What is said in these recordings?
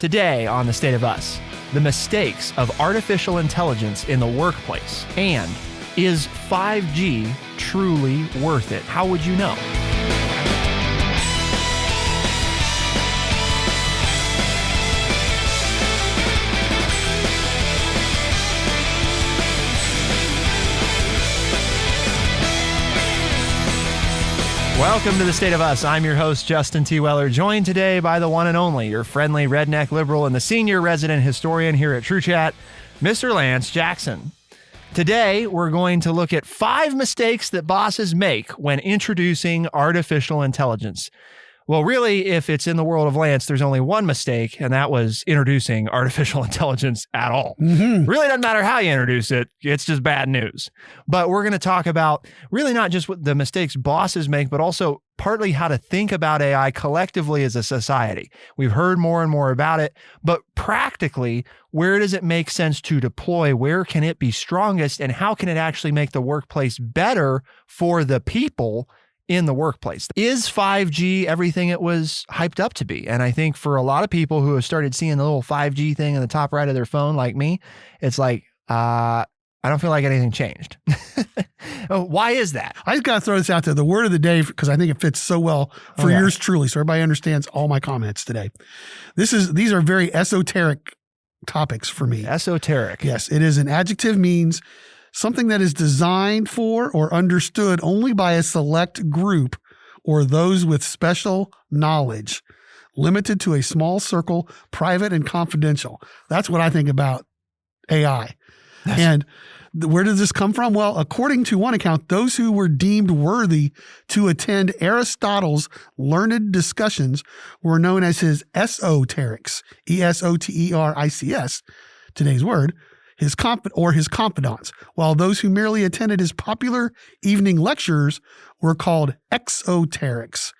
Today on The State of Us, the mistakes of artificial intelligence in the workplace, and is 5G truly worth it? How would you know? Welcome to The State of Us. I'm your host, Justin T. Weller, joined today by the one and only, your friendly redneck liberal and the senior resident historian here at True Chat, Mr. Lance Jackson. Today, we're going to look at 5 mistakes that bosses make when introducing artificial intelligence. Well, really, if it's in the world of Lance, there's only one mistake, and that was introducing artificial intelligence at all. Really doesn't matter how you introduce it. It's just bad news. But we're going to talk about really not just what the mistakes bosses make, but also partly how to think about AI collectively as a society. We've heard more and more about it, but practically, where does it make sense to deploy? Where can it be strongest? And how can it actually make the workplace better for the people in the workplace? Is 5G everything it was hyped up to be? And I think for a lot of people who have started seeing the little 5G thing in the top right of their phone, like me, it's like, I don't feel like anything changed. Why is that? I just got to throw this out there. The word of the day, because I think it fits so well for yours truly, so everybody understands all my comments today. These are very esoteric topics for me. Esoteric. Yes, it is. An adjective means something that is designed for or understood only by a select group or those with special knowledge, limited to a small circle, private and confidential. That's what I think about AI. And where does this come from? Well, according to one account, those who were deemed worthy to attend Aristotle's learned discussions were known as his esoterics, esoterics, today's word, his confidants, while those who merely attended his popular evening lectures were called exoterics,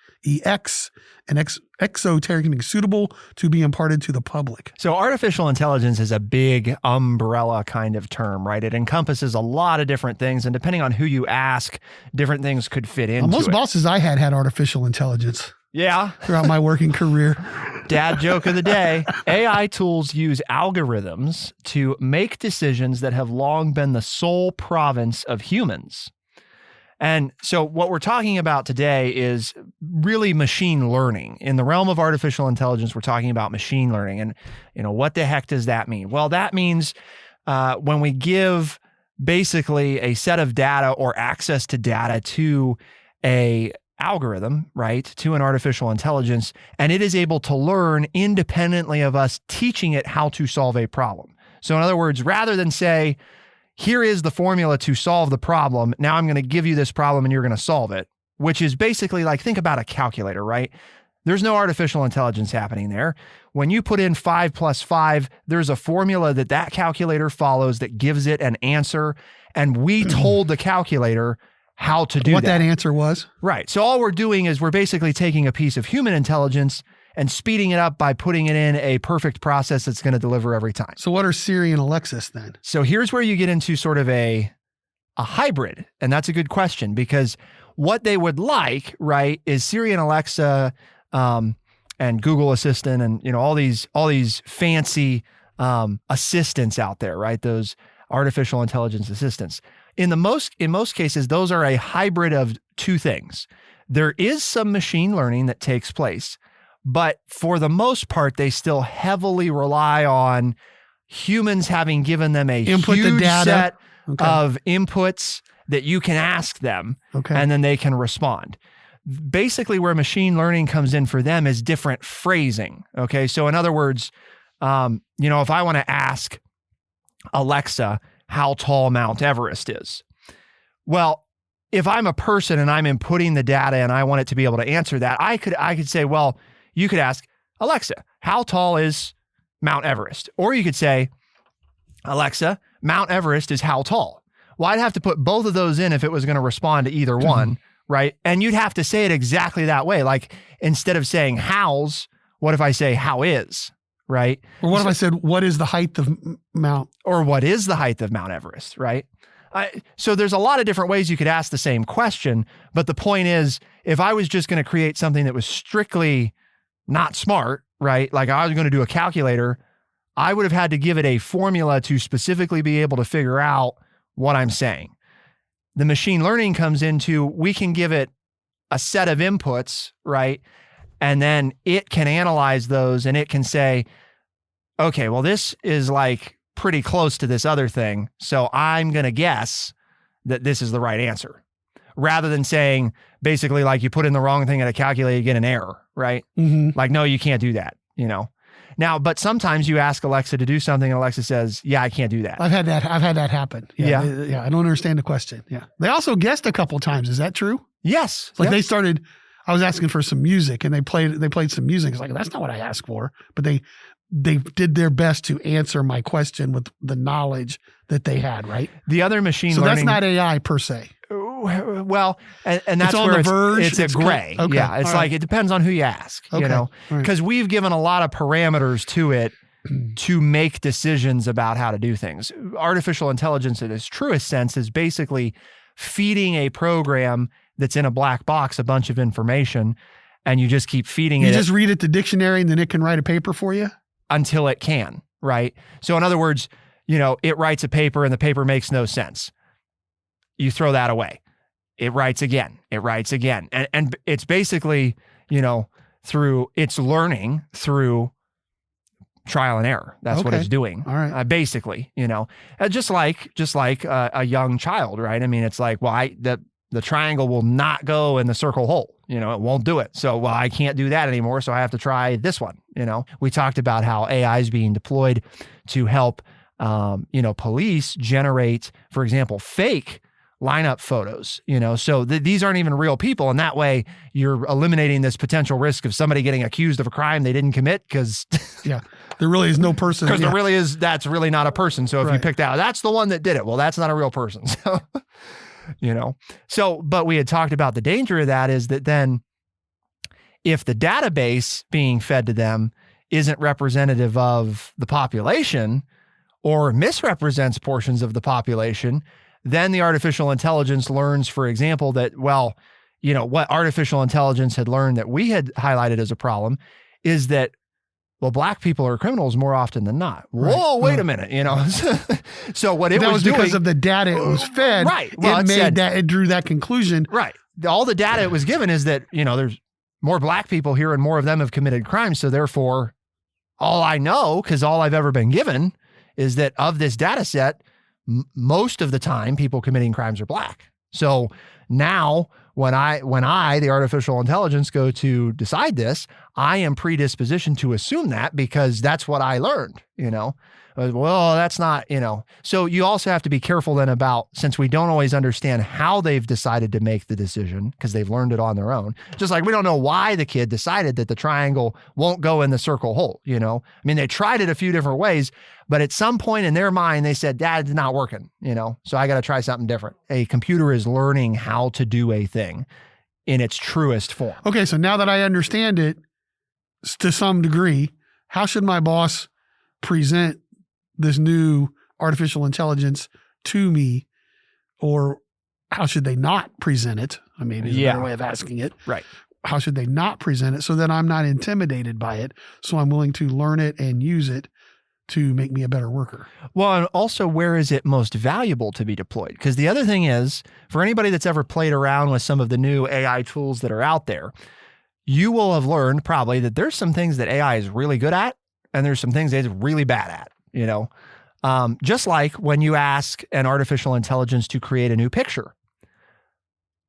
exoteric meaning suitable to be imparted to the public. So artificial intelligence is a big umbrella kind of term, right? It encompasses a lot of different things, and depending on who you ask, different things could fit into most it. Bosses I had artificial intelligence. Yeah. Throughout my working career. Dad joke of the day. AI tools use algorithms to make decisions that have long been the sole province of humans. And so what we're talking about today is really machine learning. In the realm of artificial intelligence, we're talking about machine learning. And, what the heck does that mean? Well, that means when we give basically a set of data or access to data to a algorithm, right, to an artificial intelligence, and it is able to learn independently of us teaching it how to solve a problem. So in other words, rather than say, here is the formula to solve the problem, now I'm going to give you this problem and you're going to solve it, which is basically like, think about a calculator, right? There's no artificial intelligence happening there. When you put in 5 plus 5, there's a formula that calculator follows that gives it an answer, and we told the calculator how to do what that answer was. Right. So all we're doing is we're basically taking a piece of human intelligence and speeding it up by putting it in a perfect process that's going to deliver every time. So what are Siri and Alexis then? So here's where you get into sort of a hybrid. And that's a good question, because what they would like, right, is Siri and Alexa and Google Assistant and, all these fancy assistants out there, right? Those artificial intelligence assistants. In most cases, those are a hybrid of two things. There is some machine learning that takes place, but for the most part, they still heavily rely on humans having given them a huge set of inputs that you can ask them, and then they can respond. Basically, where machine learning comes in for them is different phrasing. Okay, so in other words, if I want to ask Alexa how tall Mount Everest is. Well, if I'm a person and I'm inputting the data and I want it to be able to answer that, I could say, well, you could ask, Alexa, how tall is Mount Everest? Or you could say, Alexa, Mount Everest is how tall? Well, I'd have to put both of those in if it was going to respond to either one, right? And you'd have to say it exactly that way. Like, instead of saying how's, what if I say how is? Right? Or what if I said, what is the height of Mount? Or what is the height of Mount Everest, right? So there's a lot of different ways you could ask the same question, but the point is, if I was just going to create something that was strictly not smart, right? Like I was going to do a calculator, I would have had to give it a formula to specifically be able to figure out what I'm saying. The machine learning comes into, we can give it a set of inputs, right? And then it can analyze those and it can say, okay, well, this is like pretty close to this other thing. So I'm going to guess that this is the right answer, rather than saying basically like you put in the wrong thing at a calculator, you get an error, right? Mm-hmm. Like, no, you can't do that, you know? Now, but sometimes you ask Alexa to do something and Alexa says, yeah, I can't do that. I've had that happen. Yeah. Yeah. I don't understand the question. Yeah. They also guessed a couple times. Is that true? Yes. Like Yep. they started, I was asking for some music and they played some music. It's like, that's not what I asked for, but they did their best to answer my question with the knowledge that they had. Right. The other machine So learning. that's not AI per se. Well, and that's on where the verge. it's a gray. Okay. Yeah. It's All like, right. it depends on who you ask, Okay. you know, All right. because we've given a lot of parameters to it to make decisions about how to do things. Artificial intelligence in its truest sense is basically feeding a program that's in a black box a bunch of information, and you just keep feeding You it just read it the dictionary and then it can write a paper for you. until it can, right? So in other words, you know, it writes a paper and the paper makes no sense. You throw that away. It writes again. It writes again. And it's basically, you know, through it's learning through trial and error. That's what Okay. it's doing. All right. Basically, you know, just like a young child, right? I mean, it's like, well, the triangle will not go in the circle hole. You know, it won't do it. So, well, I can't do that anymore. So I have to try this one. You know, we talked about how AI is being deployed to help, you know, police generate, for example, fake lineup photos, you know, so these aren't even real people. And that way you're eliminating this potential risk of somebody getting accused of a crime they didn't commit because Yeah. There really is no person. because Yeah. that's really not a person. So if you Right. picked out, that's the one that did it. Well, that's not a real person. So, you know, but we had talked about the danger of that is that then if the database being fed to them isn't representative of the population or misrepresents portions of the population, then the artificial intelligence learns, for example, that, well, you know, what artificial intelligence had learned that we had highlighted as a problem is that, well, black people are criminals more often than not. Right. Whoa, wait a minute, you know. So what it that was doing, because of the data it was fed. Right. Well, it drew that conclusion. right. All the data it was given is that, you know, there's more black people here and more of them have committed crimes. So therefore, all I know, because all I've ever been given is that of this data set, most of the time people committing crimes are black. So now when I, the artificial intelligence, go to decide this, I am predispositioned to assume that because that's what I learned, you know. Well, that's not, you know. So you also have to be careful then about, since we don't always understand how they've decided to make the decision because they've learned it on their own. Just like we don't know why the kid decided that the triangle won't go in the circle hole, you know. I mean, they tried it a few different ways, but at some point in their mind, they said, "That's not working," you know. So I got to try something different. A computer is learning how to do a thing in its truest form. Okay. So now that I understand it to some degree, how should my boss present this new artificial intelligence to me, or how should they not present it? I mean, is a better way of asking it. Right. How should they not present it so that I'm not intimidated by it? So I'm willing to learn it and use it to make me a better worker. Well, and also, where is it most valuable to be deployed? Because the other thing is, for anybody that's ever played around with some of the new AI tools that are out there, you will have learned probably that there's some things that AI is really good at, and there's some things that it's really bad at, you know? Just like when you ask an artificial intelligence to create a new picture.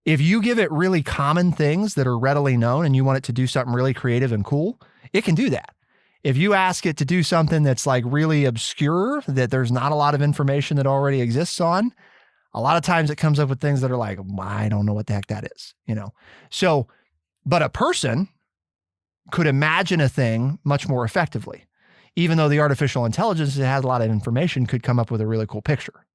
If you give it really common things that are readily known and you want it to do something really creative and cool, it can do that. If you ask it to do something that's like really obscure, that there's not a lot of information that already exists on, a lot of times it comes up with things that are like, I don't know what the heck that is, you know? So, but a person could imagine a thing much more effectively, even though the artificial intelligence that has a lot of information could come up with a really cool picture.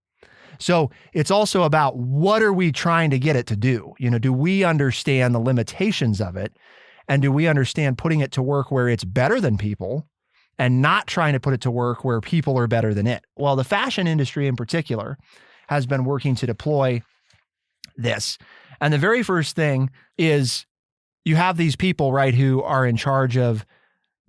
So it's also about, what are we trying to get it to do? You know, do we understand the limitations of it? And do we understand putting it to work where it's better than people and not trying to put it to work where people are better than it? Well, the fashion industry in particular has been working to deploy this. And the very first thing is, you have these people, right, who are in charge of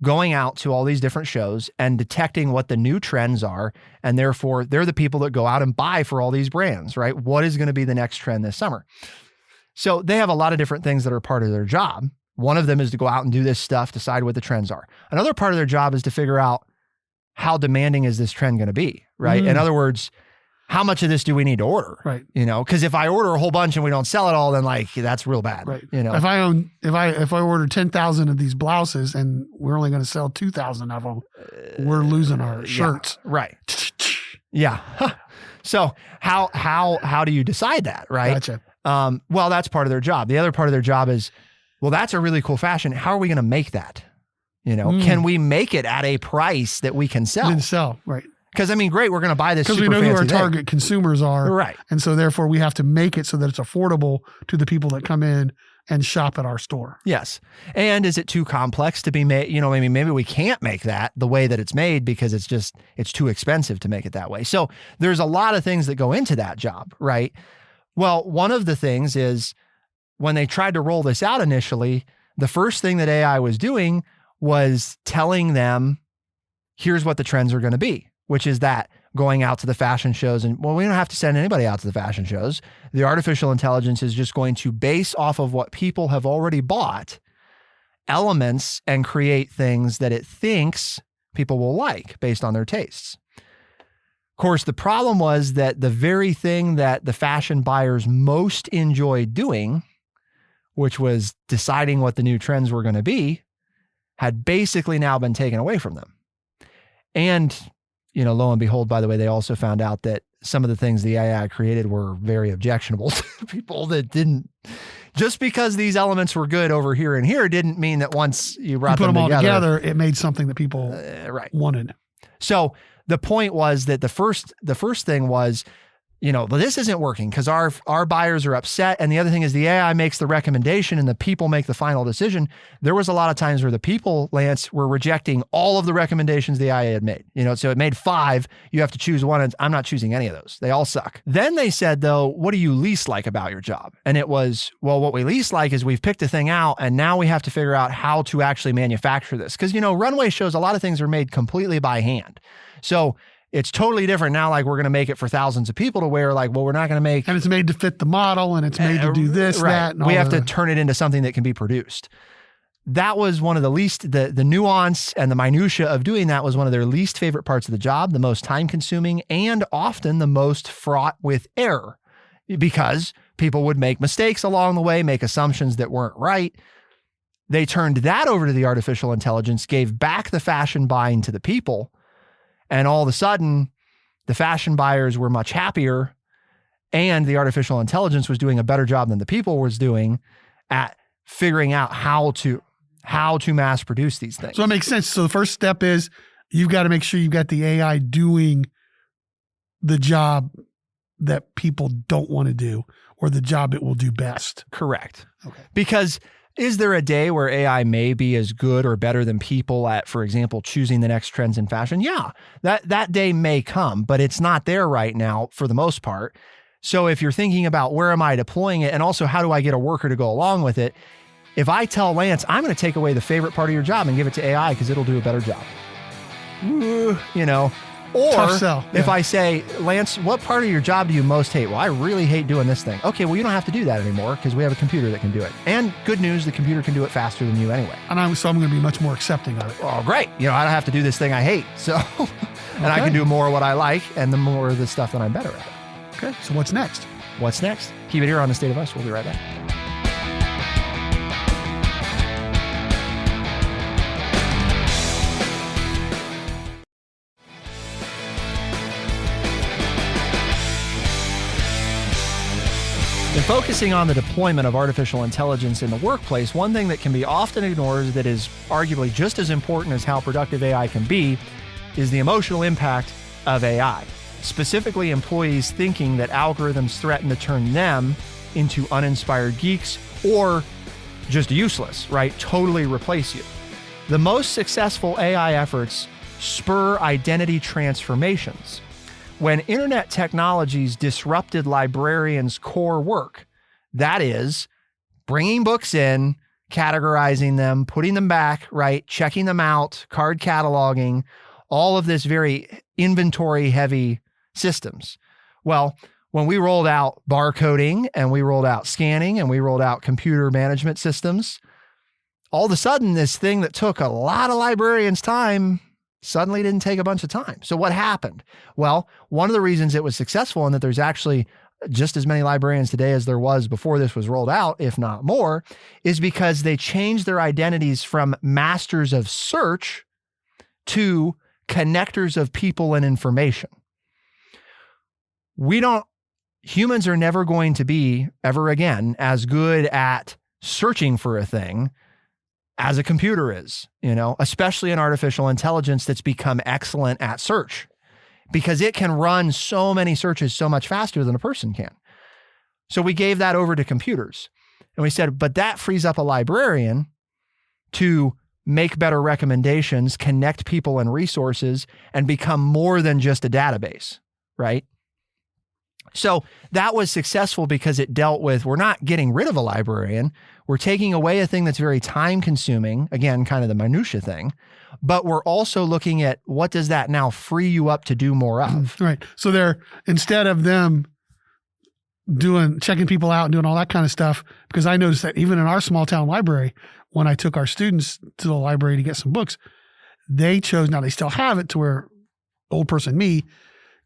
going out to all these different shows and detecting what the new trends are. And therefore, they're the people that go out and buy for all these brands, right? What is going to be the next trend this summer? So they have a lot of different things that are part of their job. One of them is to go out and do this stuff, decide what the trends are. Another part of their job is to figure out how demanding is this trend going to be, right? In other words, how much of this do we need to order? Right. You know, because if I order a whole bunch and we don't sell it all, then like that's real bad. Right. You know, if I order 10,000 of these blouses and we're only going to sell 2,000 of them, we're losing our shirts. Yeah, right. Yeah. So how do you decide that? Right. Gotcha. Well, that's part of their job. The other part of their job is, well, that's a really cool fashion. How are we going to make that? You know, can we make it at a price that we can sell? Right. Because I mean, great, we're going to buy this super because we know who our fancy target consumers are, right? And so therefore we have to make it so that it's affordable to the people that come in and shop at our store. Yes. And is it too complex to be made? You know, maybe we can't make that the way that it's made because it's too expensive to make it that way. So there's a lot of things that go into that job, right? Well, one of the things is when they tried to roll this out initially, the first thing that AI was doing was telling them, here's what the trends are going to be, which is that going out to the fashion shows. And well, we don't have to send anybody out to the fashion shows. The artificial intelligence is just going to base off of what people have already bought elements and create things that it thinks people will like based on their tastes. Of course, the problem was that the very thing that the fashion buyers most enjoyed doing, which was deciding what the new trends were going to be, had basically now been taken away from them. And, you know, lo and behold, by the way, they also found out that some of the things the AI created were very objectionable to people that didn't, just because these elements were good over here and here didn't mean that once you brought them all together, it made something that people wanted. So the point was that the first thing was, you know, well, this isn't working because our buyers are upset. And the other thing is the AI makes the recommendation and the people make the final decision. There was a lot of times where the people, Lance, were rejecting all of the recommendations the AI had made. You know, so it made 5. You have to choose one. And I'm not choosing any of those. They all suck. Then they said, though, what do you least like about your job? And it was, well, what we least like is we've picked a thing out and now we have to figure out how to actually manufacture this. Because, you know, runway shows, a lot of things are made completely by hand. So it's totally different now. Like we're going to make it for thousands of people to wear. Like, well, we're not going to make. And it's made to fit the model and it's made to do this, right. that. And we have to turn it into something that can be produced. That was one of the least, the nuance and the minutia of doing that was one of their least favorite parts of the job, the most time consuming and often the most fraught with error because people would make mistakes along the way, make assumptions that weren't right. They turned that over to the artificial intelligence, gave back the fashion buying to the people. And all of a sudden, the fashion buyers were much happier and the artificial intelligence was doing a better job than the people was doing at figuring out how to mass produce these things. So it makes sense. So the first step is you've got to make sure you've got the AI doing the job that people don't want to do or the job it will do best. Correct. Okay. Because is there a day where AI may be as good or better than people at, for example, choosing the next trends in fashion? Yeah, that day may come, but it's not there right now for the most part. So if you're thinking about where am I deploying it and also how do I get a worker to go along with it, if I tell Lance, I'm going to take away the favorite part of your job and give it to AI because it'll do a better job. You know, or tough sell. If I say, Lance, what part of your job do you most hate? Well, I really hate doing this thing. Okay, well, you don't have to do that anymore because we have a computer that can do it. And good news, the computer can do it faster than you anyway. And so I'm going to be much more accepting of it. Oh, great. You know, I don't have to do this thing I hate. So, and I can do more of what I like and the more of the stuff that I'm better at. Okay, so what's next? What's next? Keep it here on The State of Us. We'll be right back. In focusing on the deployment of artificial intelligence in the workplace, one thing that can be often ignored that is arguably just as important as how productive AI can be is the emotional impact of AI. Specifically, employees thinking that algorithms threaten to turn them into uninspired geeks or just useless, right? Totally replace you. The most successful AI efforts spur identity transformations. When internet technologies disrupted librarians' core work, that is, bringing books in, categorizing them, putting them back, right? Checking them out, card cataloging, all of this very inventory heavy systems. Well, when we rolled out barcoding and we rolled out scanning and we rolled out computer management systems, all of a sudden this thing that took a lot of librarians' time suddenly didn't take a bunch of time. So what happened? Well, one of the reasons it was successful and that there's actually just as many librarians today as there was before this was rolled out, if not more, is because they changed their identities from masters of search to connectors of people and information. Humans are never going to be, ever again, as good at searching for a thing as a computer is, especially in artificial intelligence that's become excellent at search, because it can run so many searches so much faster than a person can. So we gave that over to computers and we said, but that frees up a librarian to make better recommendations, connect people and resources, and become more than just a database, right? So that was successful because it dealt with, we're not getting rid of a librarian. We're taking away a thing that's very time consuming, again, kind of the minutia thing, but we're also looking at what does that now free you up to do more of? Right. So instead of them checking people out and doing all that kind of stuff, because I noticed that even in our small town library, when I took our students to the library to get some books, they chose, now they still have it to where old person me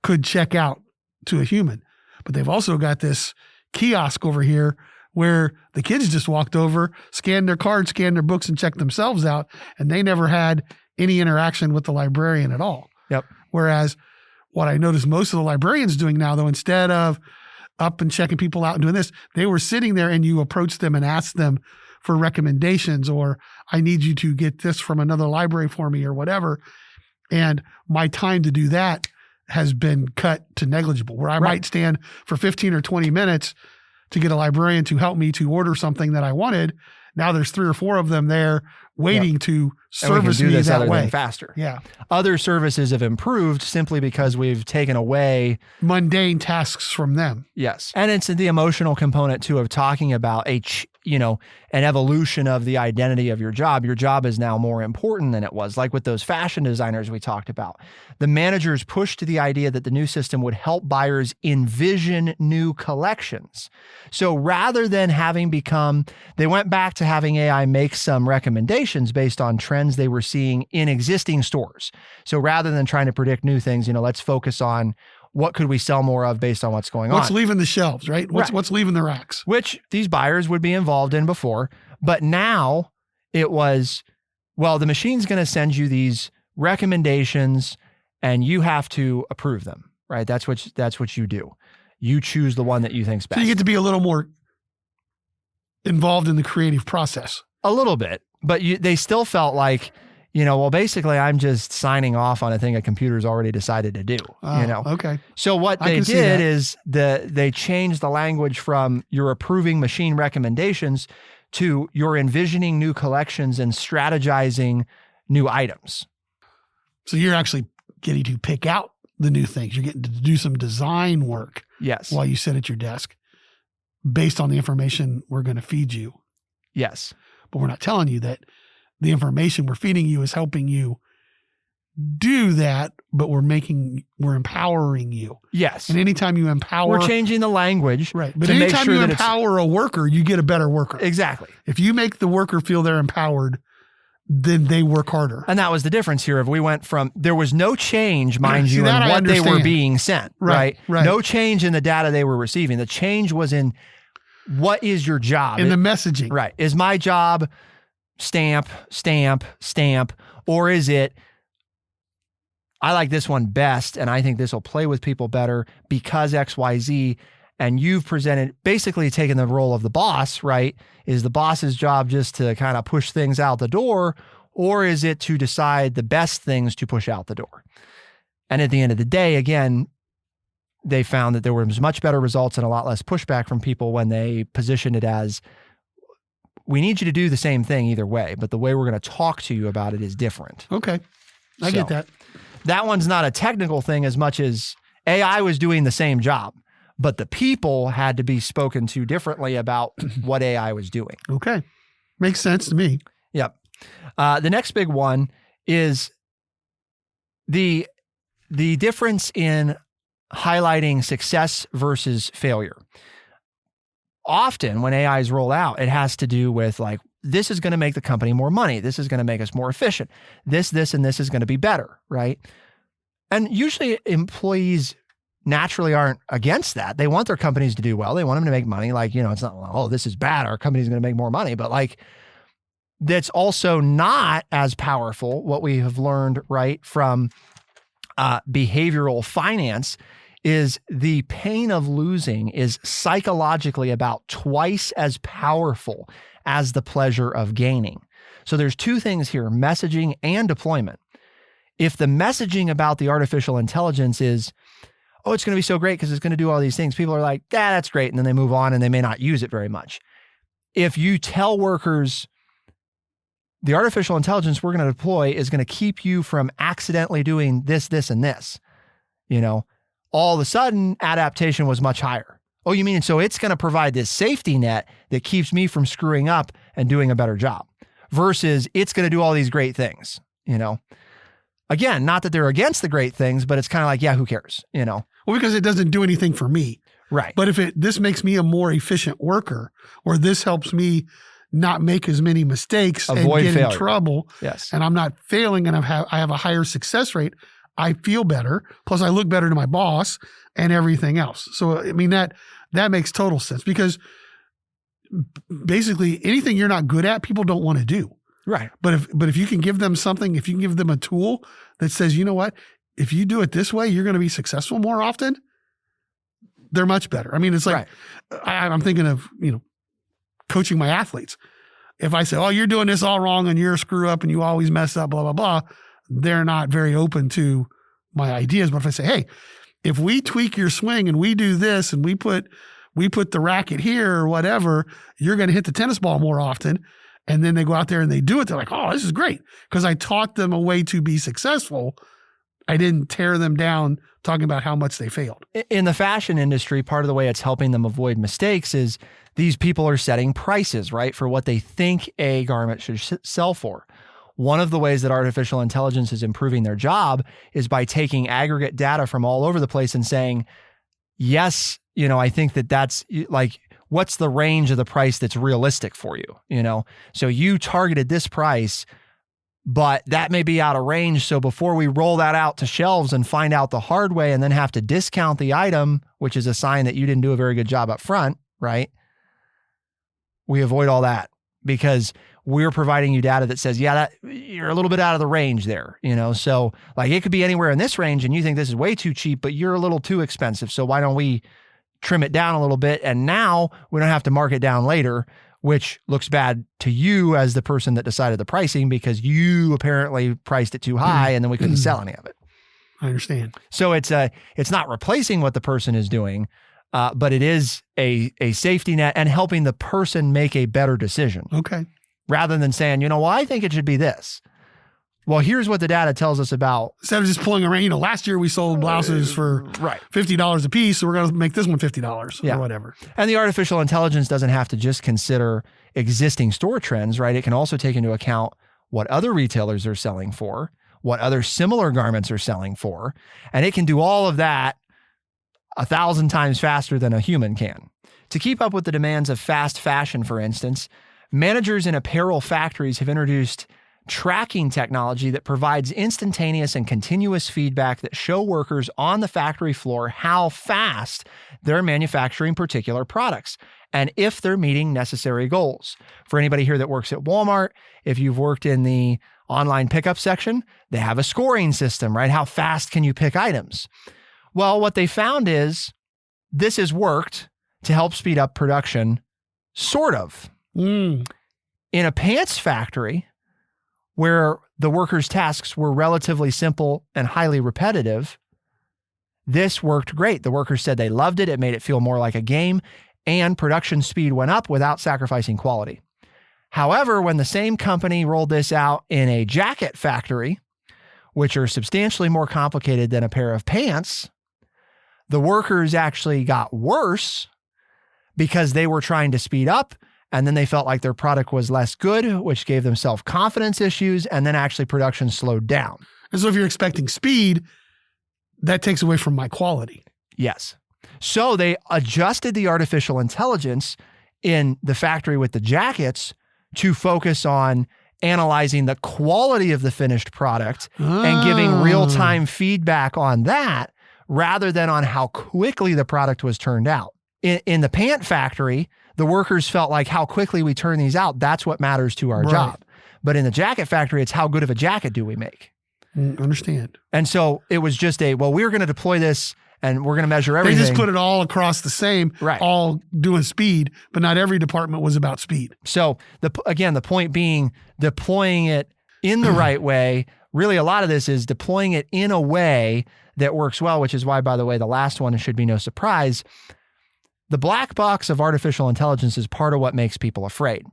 could check out to a human. But they've also got this kiosk over here where the kids just walked over, scanned their card, scanned their books, and checked themselves out. And they never had any interaction with the librarian at all. Yep. Whereas what I noticed most of the librarians doing now, though, instead of up and checking people out and doing this, they were sitting there and you approached them and asked them for recommendations, or I need you to get this from another library for me or whatever. And my time to do that has been cut to negligible, where I might stand for 15 or 20 minutes to get a librarian to help me to order something that I wanted. Now there's 3 or 4 of them there waiting to service me that way. Faster. Yeah. Other services have improved simply because we've taken away mundane tasks from them. Yes. And it's the emotional component too of talking about an evolution of the identity of your job. Your job is now more important than it was, like with those fashion designers we talked about. The managers pushed the idea that the new system would help buyers envision new collections. So rather than they went back to having AI make some recommendations based on trends they were seeing in existing stores. So rather than trying to predict new things, let's focus on what could we sell more of based on what's going on. What's leaving the shelves, right? What's leaving the racks? Which these buyers would be involved in before. But now it was, well, the machine's going to send you these recommendations and you have to approve them, right? That's what you do. You choose the one that you think's best. So you get to be a little more involved in the creative process. A little bit, but they still felt like, well, basically I'm just signing off on a thing a computer's already decided to do, Okay. So what they did is they changed the language from you're approving machine recommendations to you're envisioning new collections and strategizing new items. So you're actually getting to pick out the new things. You're getting to do some design work. Yes. While you sit at your desk based on the information we're going to feed you. Yes. But we're not telling you that the information we're feeding you is helping you do that, but we're empowering you. Yes. And anytime you empower, we're changing the language. Right. But anytime you empower a worker, you get a better worker. Exactly. If you make the worker feel they're empowered, then they work harder. And that was the difference here. If we went from, there was no change, mind you, in what they were being sent, right? No change in the data they were receiving. The change was in what is your job? In the messaging. Right. Is my job stamp, stamp, stamp, or is it, I like this one best and I think this will play with people better because XYZ, and you've basically taken the role of the boss, right? Is the boss's job just to kind of push things out the door, or is it to decide the best things to push out the door? And at the end of the day, again, they found that there was much better results and a lot less pushback from people when they positioned it as, we need you to do the same thing either way, but the way we're going to talk to you about it is different. Okay. I get that. That one's not a technical thing as much as AI was doing the same job, but the people had to be spoken to differently about what AI was doing. Okay. Makes sense to me. Yep. The next big one is the difference in highlighting success versus failure. Often when AIs roll out, it has to do with like, this is going to make the company more money. This is going to make us more efficient. This, and this is going to be better, right? And usually employees naturally aren't against that. They want their companies to do well. They want them to make money. Like, it's not, oh, this is bad. Our company's going to make more money. But like, that's also not as powerful. What we have learned, right, from behavioral finance is the pain of losing is psychologically about twice as powerful as the pleasure of gaining. So there's two things here, messaging and deployment. If the messaging about the artificial intelligence is, oh, it's going to be so great because it's going to do all these things, people are like, yeah, that's great. And then they move on and they may not use it very much. If you tell workers, the artificial intelligence we're going to deploy is going to keep you from accidentally doing this, and this, all of a sudden adaptation was much higher. Oh, you mean, so it's going to provide this safety net that keeps me from screwing up and doing a better job versus it's going to do all these great things, Again, not that they're against the great things, but it's kind of like, yeah, who cares, Well, because it doesn't do anything for me. Right. But if this makes me a more efficient worker, or this helps me not make as many mistakes Avoid and get failure. in trouble, Yes. and I'm not failing and I have a higher success rate, I feel better. Plus I look better to my boss and everything else. So, I mean, that makes total sense because basically anything you're not good at, people don't want to do. Right. But if you can give them something, if you can give them a tool that says, you know what, if you do it this way, you're going to be successful more often, they're much better. I mean, it's like, right. I'm thinking of, coaching my athletes. If I say, oh, you're doing this all wrong and you're a screw up and you always mess up, blah, blah, blah, they're not very open to my ideas. But if I say, hey, if we tweak your swing and we do this and we put the racket here or whatever, you're going to hit the tennis ball more often. And then they go out there and they do it. They're like, oh, this is great. Because I taught them a way to be successful. I didn't tear them down talking about how much they failed. In the fashion industry, part of the way it's helping them avoid mistakes is these people are setting prices, right, for what they think a garment should sell for. One of the ways that artificial intelligence is improving their job is by taking aggregate data from all over the place and saying, yes, I think that's like, what's the range of the price that's realistic for you? So you targeted this price, but that may be out of range. So before we roll that out to shelves and find out the hard way and then have to discount the item, which is a sign that you didn't do a very good job up front, right? We avoid all that because we're providing you data that says, yeah, that you're a little bit out of the range there, So like it could be anywhere in this range and you think this is way too cheap, but you're a little too expensive. So why don't we trim it down a little bit? And now we don't have to mark it down later, which looks bad to you as the person that decided the pricing because you apparently priced it too high and then we couldn't sell any of it. I understand. So it's not replacing what the person is doing, but it is a safety net and helping the person make a better decision. Okay. Rather than saying, well, I think it should be this. Well, here's what the data tells us about. Instead of just pulling around, last year we sold blouses for $50 a piece, so we're going to make this one $50 or whatever. And the artificial intelligence doesn't have to just consider existing store trends, right? It can also take into account what other retailers are selling for, what other similar garments are selling for, and it can do all of that 1,000 times faster than a human can. To keep up with the demands of fast fashion, for instance, managers in apparel factories have introduced tracking technology that provides instantaneous and continuous feedback that show workers on the factory floor how fast they're manufacturing particular products and if they're meeting necessary goals. For anybody here that works at Walmart, if you've worked in the online pickup section, they have a scoring system, right? How fast can you pick items? Well, what they found is this has worked to help speed up production, sort of. In a pants factory, where the workers' tasks were relatively simple and highly repetitive, this worked great. The workers said they loved it. It made it feel more like a game, and production speed went up without sacrificing quality. However, when the same company rolled this out in a jacket factory, which are substantially more complicated than a pair of pants, the workers actually got worse because they were trying to speed up And then they felt like their product was less good, which gave them self-confidence issues. And then actually production slowed down. And so if you're expecting speed, that takes away from my quality. Yes. So they adjusted the artificial intelligence in the factory with the jackets to focus on analyzing the quality of the finished product and giving real-time feedback on that rather than on how quickly the product was turned out. In the pant factory, the workers felt like how quickly we turn these out, that's what matters to our job. But in the jacket factory, it's how good of a jacket do we make? Understand. And so it was just we're going to deploy this and we're going to measure everything. They just put it all across the same, all doing speed, but not every department was about speed. So the point being deploying it in the right way. Really, a lot of this is deploying it in a way that works well, which is why, by the way, the last one should be no surprise. The black box of artificial intelligence is part of what makes people afraid.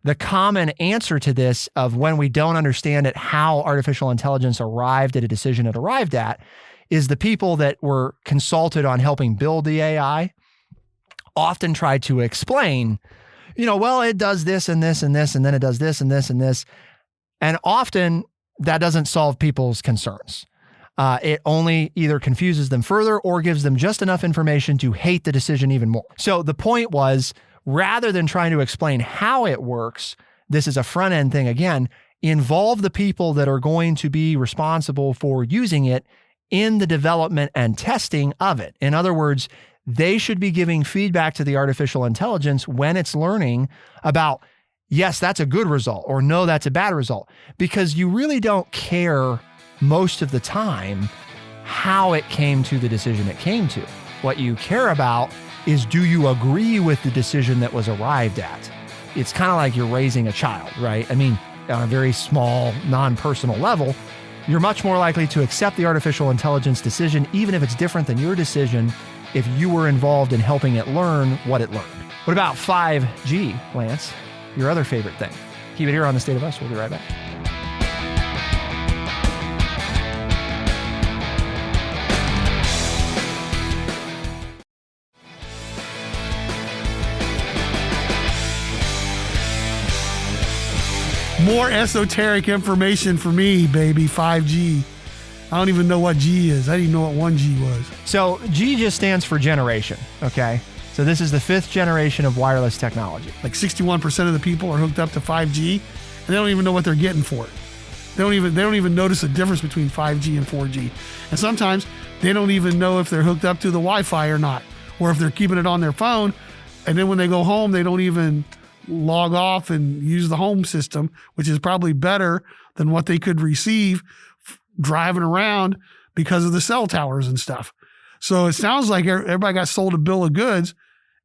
The common answer to this of when we don't understand it, how artificial intelligence arrived at a decision it arrived at, is the people that were consulted on helping build the AI often tried to explain, well, it does this and this and this, and then it does this and this and this. And often that doesn't solve people's concerns. It only either confuses them further or gives them just enough information to hate the decision even more. So the point was, rather than trying to explain how it works, this is a front end thing again, involve the people that are going to be responsible for using it in the development and testing of it. In other words, they should be giving feedback to the artificial intelligence when it's learning about, yes, that's a good result, or no, that's a bad result, because you really don't care most of the time how it came to the decision it came to. What you care about is, do you agree with the decision that was arrived at? It's kind of like you're raising a child, right? I mean, on a very small, non-personal level, you're much more likely to accept the artificial intelligence decision, even if it's different than your decision, if you were involved in helping it learn what it learned. What about 5G, Lance? Your other favorite thing. Keep it here on The State of Us. We'll be right back. More esoteric information for me, baby. 5G. I don't even know what G is. I didn't even know what 1G was. So G just stands for generation, okay? So this is the 5th generation of wireless technology. Like 61% of the people are hooked up to 5G, and they don't even know what they're getting for it. They don't even notice the difference between 5G and 4G. And sometimes they don't even know if they're hooked up to the Wi-Fi or not, or if they're keeping it on their phone. And then when they go home, they don't even log off and use the home system, which is probably better than what they could receive driving around because of the cell towers and stuff. So it sounds like everybody got sold a bill of goods,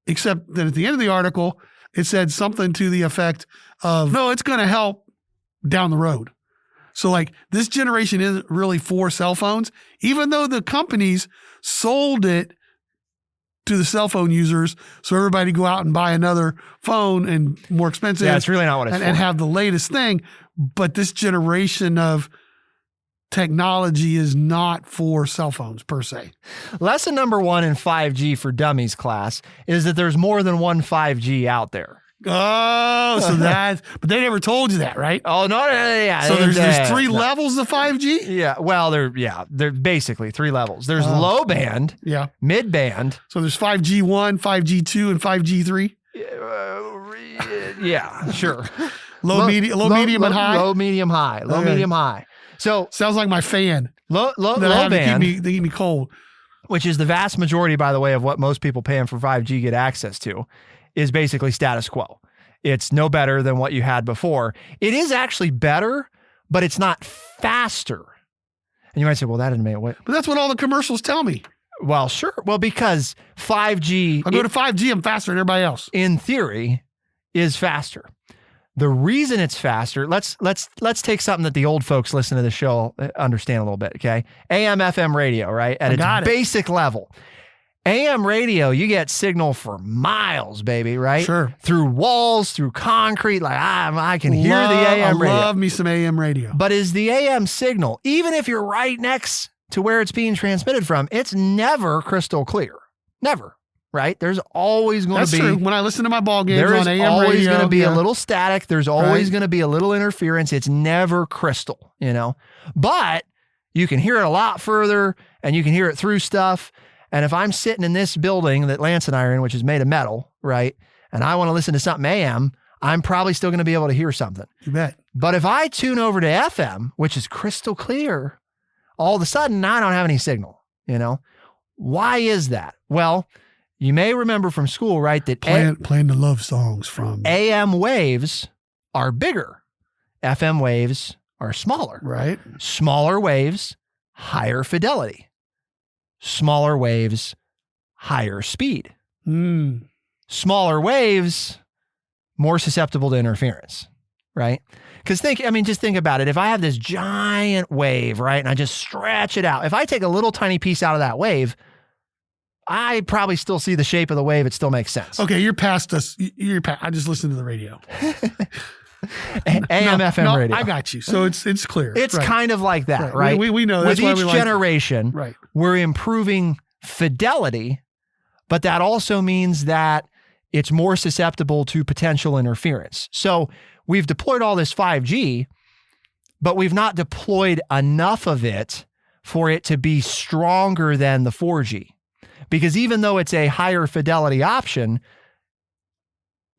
except that at the end of the article, it said something to the effect of, no, it's going to help down the road. So like this generation isn't really for cell phones, even though the companies sold it to the cell phone users, so everybody go out and buy another phone and more expensive. Yeah, it's really not what it's for. And have the latest thing. But this generation of technology is not for cell phones per se. Lesson number 1 in 5G for Dummies class is that there's more than one 5G out there. Oh, so but they never told you that, right? Oh, no, yeah. So there's 3 levels of 5G? Yeah, well, they're basically 3 levels. There's low band, mid band. So there's 5G1, 5G2, and 5G3? Yeah, sure. Low, medium, and high? Low, medium, high. Low, medium, high. So sounds like my fan. Low band. They keep me cold. Which is the vast majority, by the way, of what most people paying for 5G get access to, is basically status quo. It's no better than what you had before. It is actually better, but it's not faster. And you might say, well, that didn't make it. But that's what all the commercials tell me. Well, sure. Well, because 5G... I'll go to 5G, I'm faster than everybody else. In theory, is faster. The reason it's faster, let's take something that the old folks listen to the show understand a little bit, okay? AM, FM radio, right? At its basic level. AM radio, you get signal for miles, baby, right? Sure. Through walls, through concrete, like I can hear the AM radio. I love me some AM radio. But is the AM signal, even if you're right next to where it's being transmitted from, it's never crystal clear. Never, right? There's always going That's to be. true. When I listen to my ball games There's on AM always radio, going to be a little static. There's always Right. going to be a little interference. It's never crystal, but you can hear it a lot further and you can hear it through stuff. And if I'm sitting in this building that Lance and I are in, which is made of metal, right? And I want to listen to something AM, I'm probably still going to be able to hear something. You bet. But if I tune over to FM, which is crystal clear, all of a sudden I don't have any signal, Why is that? Well, you may remember from school, right, that Playing the love songs from AM waves are bigger. FM waves are smaller. right. Smaller waves, higher fidelity. Smaller waves, higher speed. Mm. Smaller waves, more susceptible to interference, right? Because just think about it. If I have this giant wave, right, and I just stretch it out, if I take a little tiny piece out of that wave, I probably still see the shape of the wave. It still makes sense. Okay, you're past us. I just listened to the radio. AM, FM radio. I got you. So it's clear. It's right. kind of like that, right? We know that's With why each we like generation, right. we're improving fidelity, but that also means that it's more susceptible to potential interference. So we've deployed all this 5G, but we've not deployed enough of it for it to be stronger than the 4G. Because even though it's a higher fidelity option,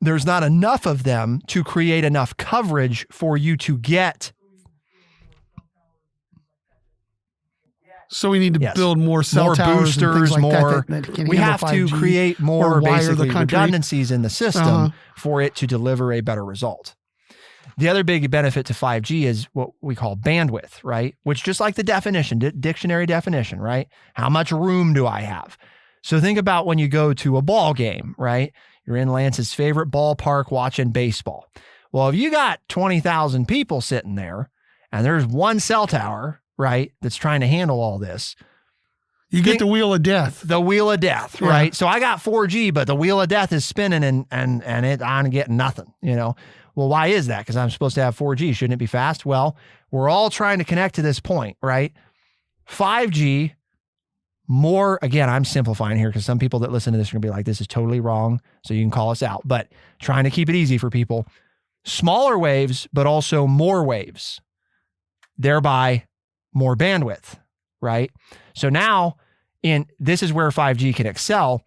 there's not enough of them to create enough coverage for you to get. So we need to build more cell towers, boosters, and things like more. that can We have handle to 5G create more or wire basically the country. redundancies in the system for it to deliver a better result. The other big benefit to 5G is what we call bandwidth, right? Which, just like the definition, dictionary definition, right? How much room do I have? So think about when you go to a ball game, right? You're in Lance's favorite ballpark watching baseball. Well, if you got 20,000 people sitting there and there's one cell tower, right, that's trying to handle all this, you get the wheel of death. The wheel of death, Yeah. right? So I got 4G, but the wheel of death is spinning and I'm getting nothing, Well, why is that? Because I'm supposed to have 4G. Shouldn't it be fast? Well, we're all trying to connect to this point, right? 5G, more, again, I'm simplifying here because some people that listen to this are going to be like, this is totally wrong. So you can call us out, but trying to keep it easy for people. Smaller waves, but also more waves, thereby more bandwidth, right? So now this is where 5G can excel.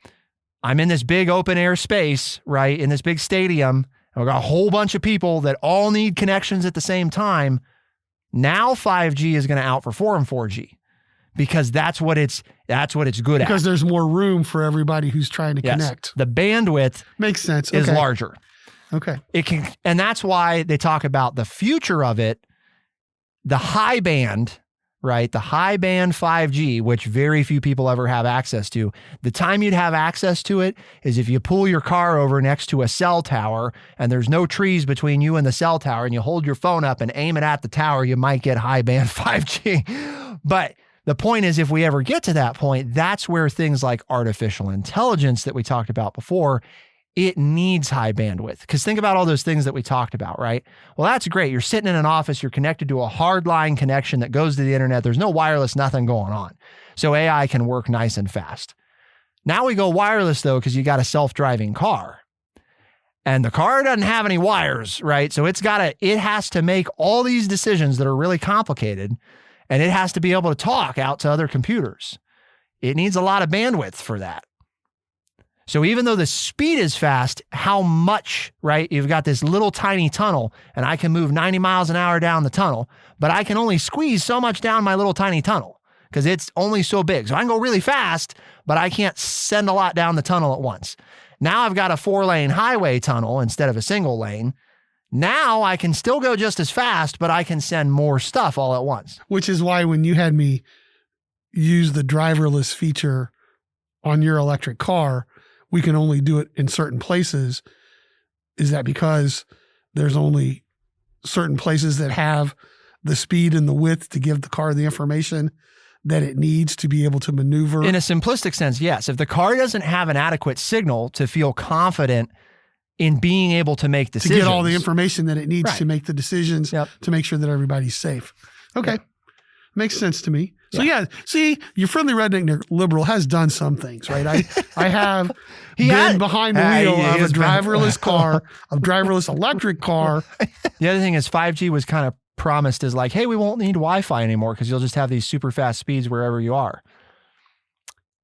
I'm in this big open air space, right? In this big stadium. I've got a whole bunch of people that all need connections at the same time. Now 5G is going to outperform 4G because that's what it's good at. Because there's more room for everybody who's trying to connect. The bandwidth Makes sense. is Okay. larger. Okay. It can, and that's why they talk about the future of it, the high band, right? The high band 5G, which very few people ever have access to. The time you'd have access to it is if you pull your car over next to a cell tower and there's no trees between you and the cell tower and you hold your phone up and aim it at the tower, you might get high band 5G. But the point is, if we ever get to that point, that's where things like artificial intelligence that we talked about before, it needs high bandwidth. Because think about all those things that we talked about, right? Well, that's great. You're sitting in an office, you're connected to a hard line connection that goes to the internet. There's no wireless, nothing going on. So AI can work nice and fast. Now we go wireless though, because you got a self-driving car. And the car doesn't have any wires, right? So it has to make all these decisions that are really complicated, and it has to be able to talk out to other computers. It needs a lot of bandwidth for that. So even though the speed is fast, how much, right? You've got this little tiny tunnel and I can move 90 miles an hour down the tunnel, but I can only squeeze so much down my little tiny tunnel because it's only so big. So I can go really fast, but I can't send a lot down the tunnel at once. Now I've got a 4-lane highway tunnel instead of a single lane. Now I can still go just as fast, but I can send more stuff all at once. Which is why when you had me use the driverless feature on your electric car, we can only do it in certain places. Is that because there's only certain places that have the speed and the width to give the car the information that it needs to be able to maneuver? In a simplistic sense, yes. If the car doesn't have an adequate signal to feel confident in being able to make decisions. To get all the information that it needs Right. to make the decisions Yep. to make sure that everybody's safe. Okay. Yep. Makes sense to me. So yeah, see, your friendly redneck liberal has done some things, right? I have been behind the wheel of a driverless car, a driverless electric car. The other thing is 5G was kind of promised as like, hey, we won't need Wi-Fi anymore because you'll just have these super fast speeds wherever you are.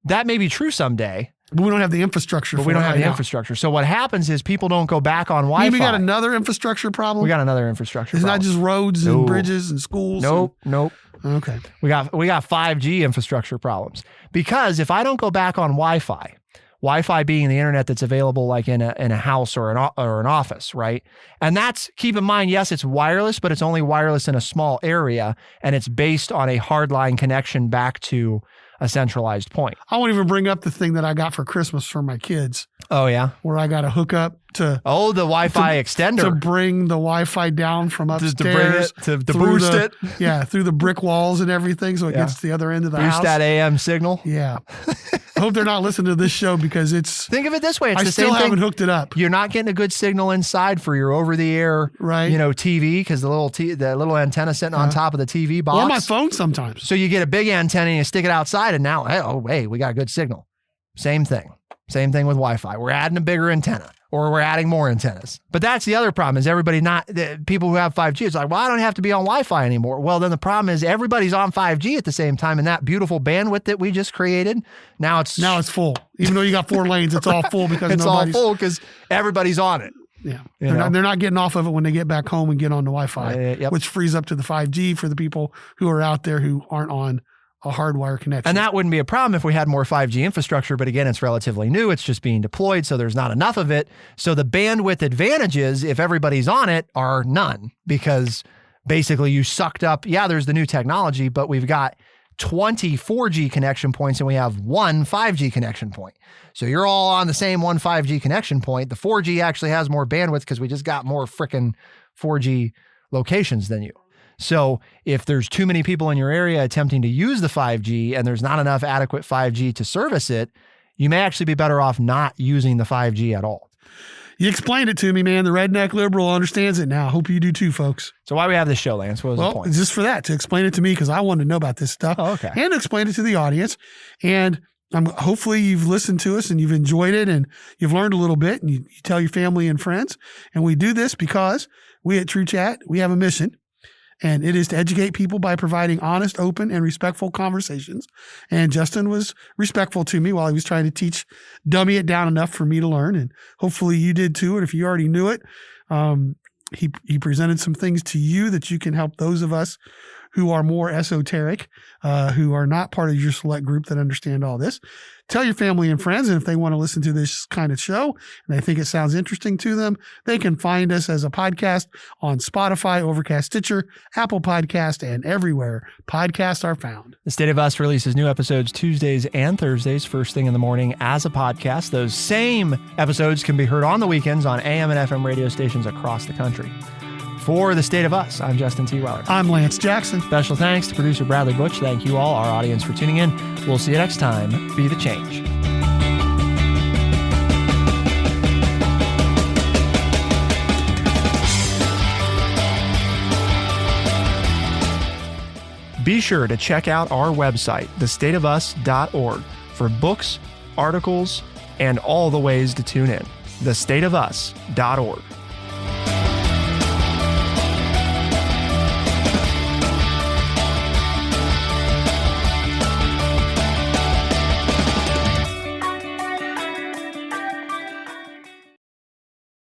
That may be true someday. But we don't have the infrastructure. But we don't have the infrastructure. So what happens is people don't go back on Wi-Fi. We got another infrastructure problem? We got another infrastructure problem. It's not just roads and bridges and schools? Nope. Okay. We got 5G infrastructure problems. Because if I don't go back on Wi-Fi being the internet that's available like in a house or an office, right? And that's, keep in mind, yes, it's wireless, but it's only wireless in a small area, and it's based on a hardline connection back to a centralized point. I won't even bring up the thing that I got for Christmas for my kids. Oh, yeah? Where I got to hook up to... Oh, the Wi-Fi extender. To bring the Wi-Fi down from upstairs. To boost it. Yeah, through the brick walls and everything so it gets to the other end of the house. Boost that AM signal. Yeah. I hope they're not listening to this show because it's... Think of it this way. It's the same thing. I still haven't hooked it up. You're not getting a good signal inside for your over-the-air TV because the little antenna sitting on top of the TV box. Or my phone sometimes. So you get a big antenna and you stick it outside and now, hey, we got a good signal. Same thing. Same thing with Wi-Fi. We're adding a bigger antenna or we're adding more antennas. But that's the other problem is people who have 5G, it's like, well, I don't have to be on Wi-Fi anymore. Well, then the problem is everybody's on 5G at the same time and that beautiful bandwidth that we just created, now it's full. Even though you got 4 lanes, it's all full because it's all full because everybody's on it. Yeah. They're not getting off of it when they get back home and get on the Wi-Fi, which frees up to the 5G for the people who are out there who aren't on a hardwire connection. And that wouldn't be a problem if we had more 5G infrastructure, but again, it's relatively new. It's just being deployed, so there's not enough of it. So the bandwidth advantages, if everybody's on it, are none because basically you sucked up, there's the new technology, but we've got 20 4G connection points and we have 1 5G connection point. So you're all on the same 1 5G connection point. The 4G actually has more bandwidth because we just got more frickin' 4G locations than you. So if there's too many people in your area attempting to use the 5G and there's not enough adequate 5G to service it, you may actually be better off not using the 5G at all. You explained it to me, man. The redneck liberal understands it now. Hope you do too, folks. So why we have this show, Lance? What was the point? Just for that, to explain it to me because I wanted to know about this stuff. Oh, okay. And to explain it to the audience. And hopefully you've listened to us and you've enjoyed it and you've learned a little bit and you tell your family and friends. And we do this because we at True Chat, we have a mission. And it is to educate people by providing honest, open, and respectful conversations. And Justin was respectful to me while he was trying to dummy it down enough for me to learn. And hopefully you did too. And if you already knew it, he presented some things to you that you can help those of us who are more esoteric, who are not part of your select group that understand all this. Tell your family and friends, and if they want to listen to this kind of show and they think it sounds interesting to them, they can find us as a podcast on Spotify, Overcast, Stitcher, Apple Podcast, and everywhere podcasts are found. The State of Us releases new episodes Tuesdays and Thursdays, first thing in the morning as a podcast. Those same episodes can be heard on the weekends on AM and FM radio stations across the country. For The State of Us, I'm Justin T. Weller. I'm Lance Jackson. Special thanks to producer Bradley Butch. Thank you all, our audience, for tuning in. We'll see you next time. Be the change. Be sure to check out our website, thestateofus.org, for books, articles, and all the ways to tune in. thestateofus.org.